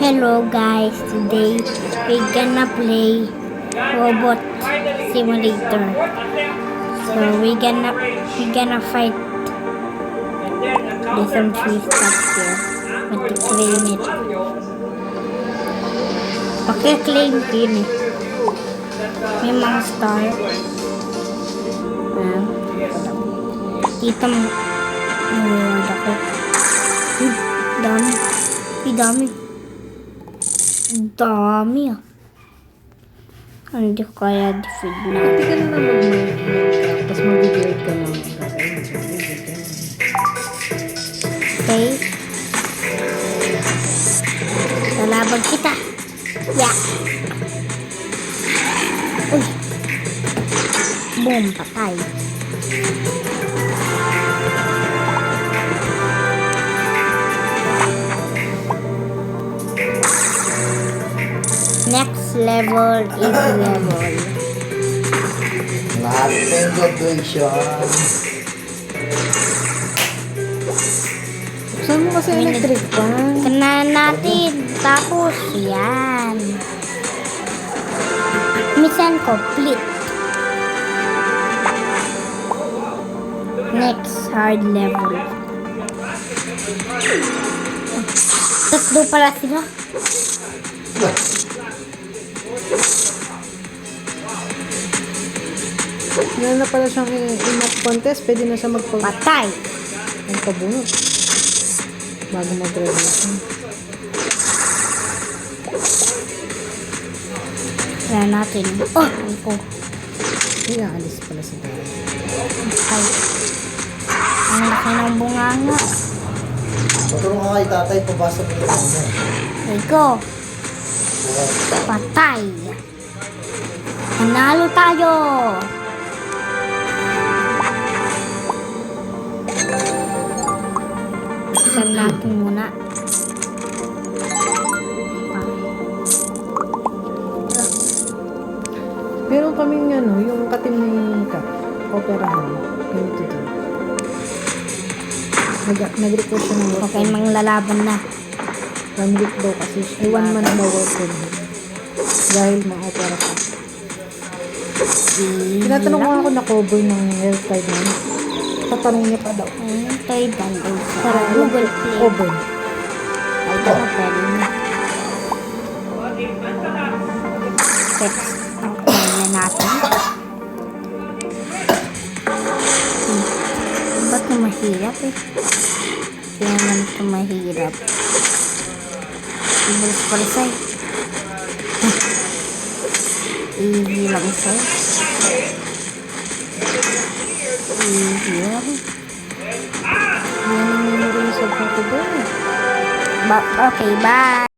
Hello guys, today we're gonna play Robot Simulator. So we're gonna fight. There's some tree stuff here. But to claim it. Okay, claim yun eh. May mga star. Kita mo. Reward ako. Dami. Dami. Dami ah. Hindi ko kaya defeat na. Hindi ka na mag-Minecraft, tapos mag-build ka lang. Okay. Lalaban kita. Yeah. Uy. Boom, patay. Next level is level. Natin graduation. Saan mo kasi electric fan? Kanahan natin. Tapos, yan. Mission complete. Next hard level. Tatlo pala sila. Meron na pala siyang in-map contest, pwede na siya Patay. magpabunot. Bago mag-graduation. Kaya natin. Oh, ito. Hindi, aalis pala si Dara. Patay. Ang laki ng bunganga. Matulong ka kay tatay, pabasa mo yung ano. Iko. Patay. Nanalo tayo. Saan natin muna. Meron kaming yung katim na yung operahan. Ganito din. Nag-request siya ng work. Okay, manglalaban na. 1 week daw kasi. 1 month daw work from home. Dahil ma-opera ka. Tinatanong ko ako na cover ng health card na. Tatanong niya pa daw. Toy download sa Google Play. Cover. Ay, ito na pwede na. Text. Ang kanya natin. Ba't na mahirap eh? Kaya naman ito mahirap. Ibalis pala sa'yo. Easy lang sa'yo. Easy lang. Yan ang memory sa photo doon. Okay, bye.